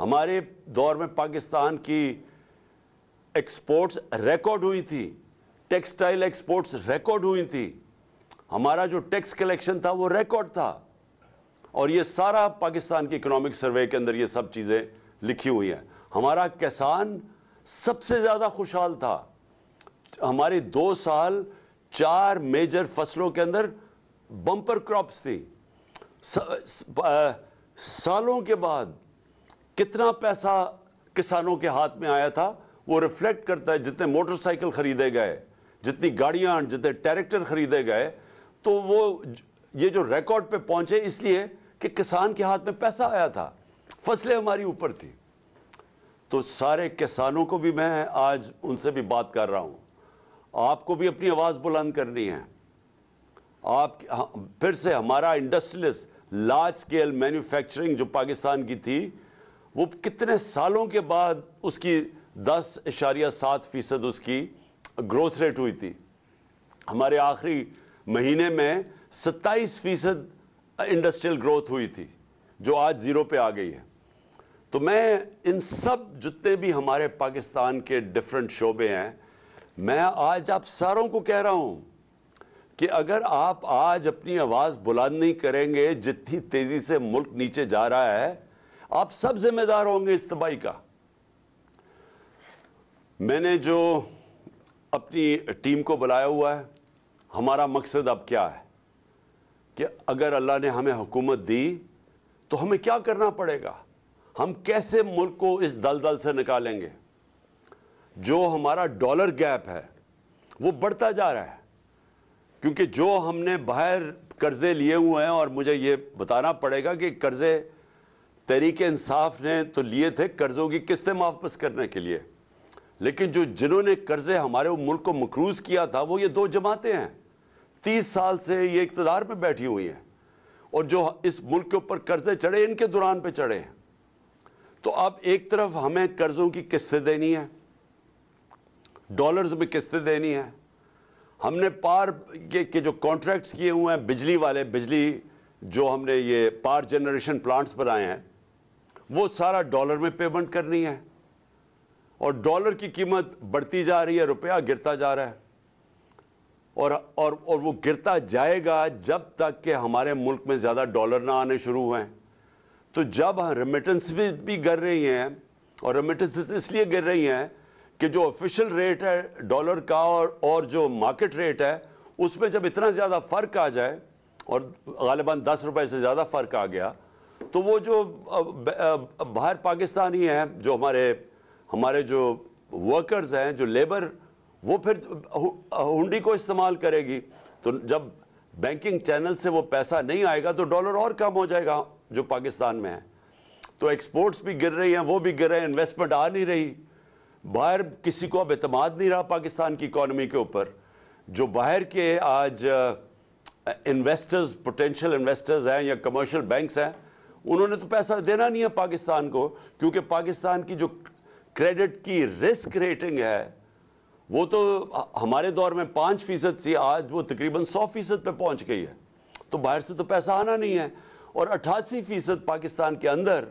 ہمارے دور میں پاکستان کی ایکسپورٹس ریکارڈ ہوئی تھی، ٹیکسٹائل ایکسپورٹس ریکارڈ ہوئی تھی، ہمارا جو ٹیکس کلیکشن تھا وہ ریکارڈ تھا، اور یہ سارا پاکستان کی اکنامک سروے کے اندر یہ سب چیزیں لکھی ہوئی ہیں۔ ہمارا کسان سب سے زیادہ خوشحال تھا، ہماری 2 سال 4 میجر فصلوں کے اندر بمپر کراپس تھی۔ سالوں کے بعد کتنا پیسہ کسانوں کے ہاتھ میں آیا تھا وہ ریفلیکٹ کرتا ہے، جتنے موٹر سائیکل خریدے گئے، جتنی گاڑیاں، جتنے ٹریکٹر خریدے گئے، تو وہ یہ جو ریکارڈ پہ پہنچے اس لیے کہ کسان کے ہاتھ میں پیسہ آیا تھا، فصلیں ہماری اوپر تھی۔ تو سارے کسانوں کو بھی میں آج ان سے بھی بات کر رہا ہوں، آپ کو بھی اپنی آواز بلند کرنی ہے۔ آپ پھر سے ہمارا انڈسٹریلسٹ لارج سکیل مینوفیکچرنگ جو پاکستان کی تھی، وہ کتنے سالوں کے بعد اس کی 10.7% اس کی گروتھ ریٹ ہوئی تھی۔ ہمارے آخری مہینے میں 27% انڈسٹریل گروتھ ہوئی تھی، جو آج 0 پہ آ گئی ہے۔ تو میں ان سب جتنے بھی ہمارے پاکستان کے ڈیفرنٹ شعبے ہیں، میں آج آپ ساروں کو کہہ رہا ہوں کہ اگر آپ آج اپنی آواز بلند نہیں کریں گے، جتنی تیزی سے ملک نیچے جا رہا ہے، آپ سب ذمہ دار ہوں گے اس تباہی کا۔ میں نے جو اپنی ٹیم کو بلایا ہوا ہے، ہمارا مقصد اب کیا ہے کہ اگر اللہ نے ہمیں حکومت دی تو ہمیں کیا کرنا پڑے گا، ہم کیسے ملک کو اس دلدل سے نکالیں گے۔ جو ہمارا ڈالر گیپ ہے وہ بڑھتا جا رہا ہے، کیونکہ جو ہم نے باہر قرضے لیے ہوئے ہیں، اور مجھے یہ بتانا پڑے گا کہ قرضے تحریک انصاف نے تو لیے تھے قرضوں کی قسطیں واپس کرنے کے لیے، لیکن جنہوں نے قرضے ہمارے ملک کو مقروض کیا تھا وہ یہ 2 جماعتیں ہیں، 30 سال سے یہ اقتدار میں بیٹھی ہوئی ہیں، اور جو اس ملک کے اوپر قرضے چڑھے ان کے دوران پہ چڑھے ہیں۔ تو اب ایک طرف ہمیں قرضوں کی قسطیں دینی ہیں، ڈالرز میں قسطیں دینی ہیں، ہم نے کے جو کانٹریکٹس کیے ہوئے ہیں بجلی والے، بجلی جو ہم نے یہ پاور جنریشن پلانٹس بنائے ہیں، وہ سارا ڈالر میں پیمنٹ کرنی ہے، اور ڈالر کی قیمت بڑھتی جا رہی ہے، روپیہ گرتا جا رہا ہے، اور وہ گرتا جائے گا جب تک کہ ہمارے ملک میں زیادہ ڈالر نہ آنے شروع ہوئے۔ تو جب ریمیٹنس بھی گر رہی ہیں، اور ریمیٹنس اس لیے گر رہی ہیں کہ جو آفیشیل ریٹ ہے ڈالر کا اور جو مارکیٹ ریٹ ہے اس میں جب اتنا زیادہ فرق آ جائے، اور غالباً 10 روپے سے زیادہ فرق آ گیا، تو وہ جو باہر پاکستانی ہیں، جو ہمارے جو ورکرز ہیں، جو لیبر، وہ پھر ہنڈی کو استعمال کرے گی، تو جب بینکنگ چینل سے وہ پیسہ نہیں آئے گا تو ڈالر اور کم ہو جائے گا جو پاکستان میں ہے۔ تو ایکسپورٹس بھی گر رہی ہیں، وہ بھی گر رہے ہیں، انویسٹمنٹ آ نہیں رہی، باہر کسی کو اب اعتماد نہیں رہا پاکستان کی اکانومی کے اوپر۔ جو باہر کے آج انویسٹرز، پوٹینشیل انویسٹرز ہیں یا کمرشل بینکس ہیں، انہوں نے تو پیسہ دینا نہیں ہے پاکستان کو، کیونکہ پاکستان کی جو کریڈٹ کی رسک ریٹنگ ہے وہ تو ہمارے دور میں 5% تھی، آج وہ تقریباً 100% پہ پہنچ گئی ہے۔ تو باہر سے تو پیسہ آنا نہیں ہے، اور 88% پاکستان کے اندر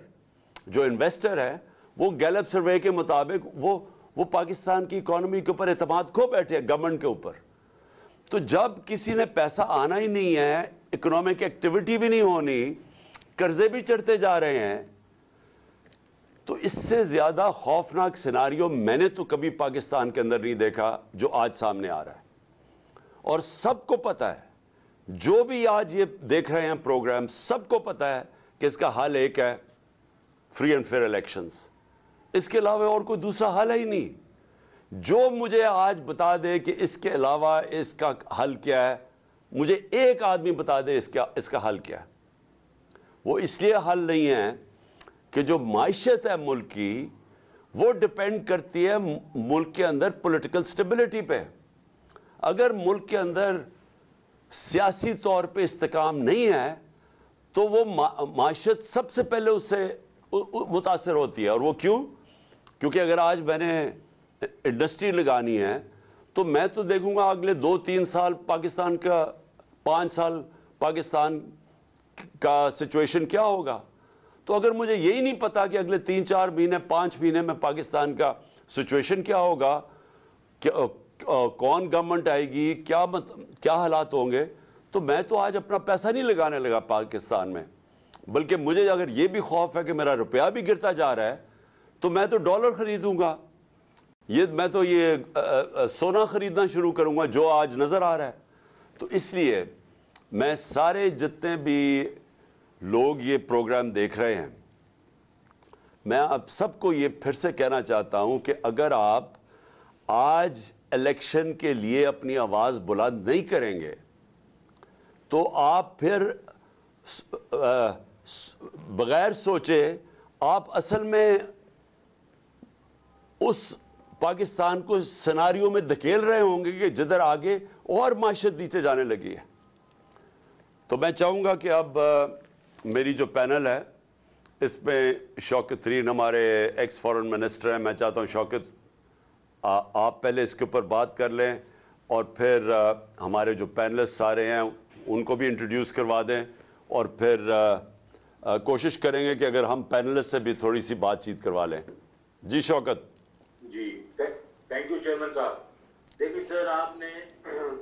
جو انویسٹر ہے وہ گیلپ سروے کے مطابق وہ پاکستان کی اکانومی کے اوپر اعتماد کھو بیٹھے ہیں، گورنمنٹ کے اوپر۔ تو جب کسی نے پیسہ آنا ہی نہیں ہے، اکنامک ایکٹیویٹی بھی نہیں ہونی، قرضے بھی چڑھتے جا رہے ہیں، تو اس سے زیادہ خوفناک سیناریو میں نے تو کبھی پاکستان کے اندر نہیں دیکھا جو آج سامنے آ رہا ہے۔ اور سب کو پتہ ہے، جو بھی آج یہ دیکھ رہے ہیں پروگرام، سب کو پتہ ہے کہ اس کا حل ایک ہے، فری اینڈ فیئر الیکشنز۔ اس کے علاوہ اور کوئی دوسرا حل ہی نہیں۔ جو مجھے آج بتا دے کہ اس کے علاوہ اس کا حل کیا ہے، مجھے ایک آدمی بتا دے اس کا حل کیا ہے۔ وہ اس لیے حل نہیں ہے کہ جو معیشت ہے ملک کی، وہ ڈپینڈ کرتی ہے ملک کے اندر پولیٹیکل سٹیبلٹی پہ۔ اگر ملک کے اندر سیاسی طور پہ استحکام نہیں ہے تو وہ معیشت سب سے پہلے اس سے متاثر ہوتی ہے۔ اور وہ کیوں؟ کیونکہ اگر آج میں نے انڈسٹری لگانی ہے تو میں تو دیکھوں گا اگلے 2-3 سال پاکستان کا، 5 سال پاکستان کا سچویشن کیا ہوگا۔ تو اگر مجھے یہی نہیں پتا کہ اگلے 3-4 مہینے 5 مہینے میں پاکستان کا سچویشن کیا ہوگا، کون گورنمنٹ آئے گی، کیا حالات ہوں گے، تو میں تو آج اپنا پیسہ نہیں لگانے لگا پاکستان میں، بلکہ مجھے اگر یہ بھی خوف ہے کہ میرا روپیہ بھی گرتا جا رہا ہے تو میں تو ڈالر خریدوں گا، میں تو یہ سونا خریدنا شروع کروں گا جو آج نظر آ رہا ہے۔ تو اس لیے میں سارے جتنے بھی لوگ یہ پروگرام دیکھ رہے ہیں، میں اب سب کو یہ پھر سے کہنا چاہتا ہوں کہ اگر آپ آج الیکشن کے لیے اپنی آواز بلند نہیں کریں گے تو آپ پھر بغیر سوچے آپ اصل میں اس پاکستان کو سیناریو میں دھکیل رہے ہوں گے کہ جدھر آگے اور معیشت نیچے جانے لگی ہے۔ تو میں چاہوں گا کہ اب میری جو پینل ہے اس میں شوکت ترین ہمارے ایکس فارن منسٹر ہیں، میں چاہتا ہوں شوکت آپ پہلے اس کے اوپر بات کر لیں اور پھر ہمارے جو پینلسٹ سارے ہیں ان کو بھی انٹروڈیوس کروا دیں، اور پھر کوشش کریں گے کہ اگر ہم پینلسٹ سے بھی تھوڑی سی بات چیت کروا لیں۔ جی شوکت۔ جی تھینک یو چیئرمین صاحب۔ دیکھیے سر، آپ نے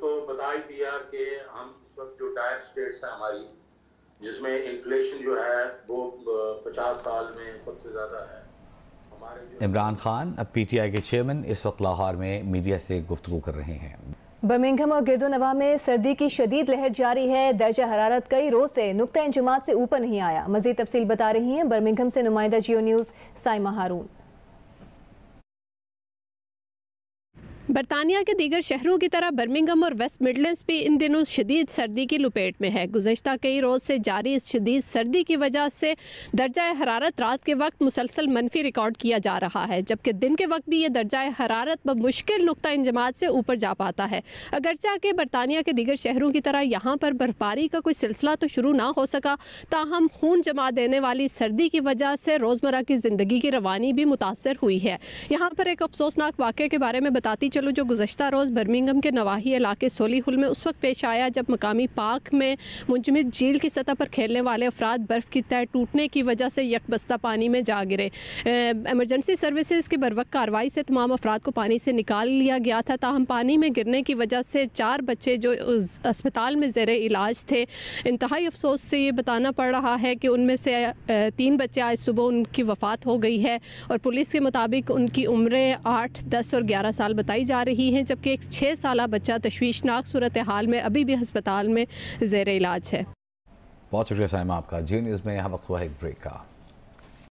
تو بتا ہی دیا کہ ہم اس وقت جو ٹائر اسٹیٹس ہیں ہماری، جس میں انفلیشن جو ہے وہ 50 سال میں سب سے زیادہ ہے۔ عمران خان اب پی ٹی آئی کے چیئرمین اس وقت لاہور میں میڈیا سے گفتگو کر رہے ہیں۔ برمنگھم اور گرد و نواح میں سردی کی شدید لہر جاری ہے، درجہ حرارت کئی روز سے نقطہ انجماد سے اوپر نہیں آیا۔ مزید تفصیل بتا رہی ہیں برمنگھم سے نمائندہ جیو نیوز سائمہ ہارون۔ برطانیہ کے دیگر شہروں کی طرح برمنگھم اور ویسٹ مڈلینڈز بھی ان دنوں شدید سردی کی لپیٹ میں ہے۔ گزشتہ کئی روز سے جاری اس شدید سردی کی وجہ سے درجہ حرارت رات کے وقت مسلسل منفی ریکارڈ کیا جا رہا ہے، جبکہ دن کے وقت بھی یہ درجہ حرارت بمشکل نقطہ انجماد سے اوپر جا پاتا ہے۔ اگرچہ کہ برطانیہ کے دیگر شہروں کی طرح یہاں پر برفباری کا کوئی سلسلہ تو شروع نہ ہو سکا، تاہم خون جما دینے والی سردی کی وجہ سے روزمرہ کی زندگی کی روانی بھی متاثر ہوئی ہے۔ یہاں پر ایک افسوسناک واقعے کے بارے میں بتاتی چلو جو گزشتہ روز برمنگھم کے نواحی علاقے سولی ہل میں اس وقت پیش آیا جب مقامی پارک میں منجمد جھیل کی سطح پر کھیلنے والے افراد برف کی تہہ ٹوٹنے کی وجہ سے یک بستہ پانی میں جا گرے۔ ایمرجنسی سروسز کی بروقت کارروائی سے تمام افراد کو پانی سے نکال لیا گیا تھا، تاہم پانی میں گرنے کی وجہ سے 4 بچے جو اسپتال میں زیر علاج تھے، انتہائی افسوس سے یہ بتانا پڑ رہا ہے کہ ان میں سے 3 بچے آج صبح ان کی وفات ہو گئی ہے، اور پولیس کے مطابق ان کی عمریں 8، 10 اور 11 سال بتائی جا رہی ہیں، جبکہ ایک 6 سالہ بچہ تشویشناک صورتحال میں ابھی بھی ہسپتال میں زیر علاج ہے۔ بہت شکریہ سائمہ آپ کا۔ جیو نیوز میں یہاں وقت ہوا ہے ایک بریک کا۔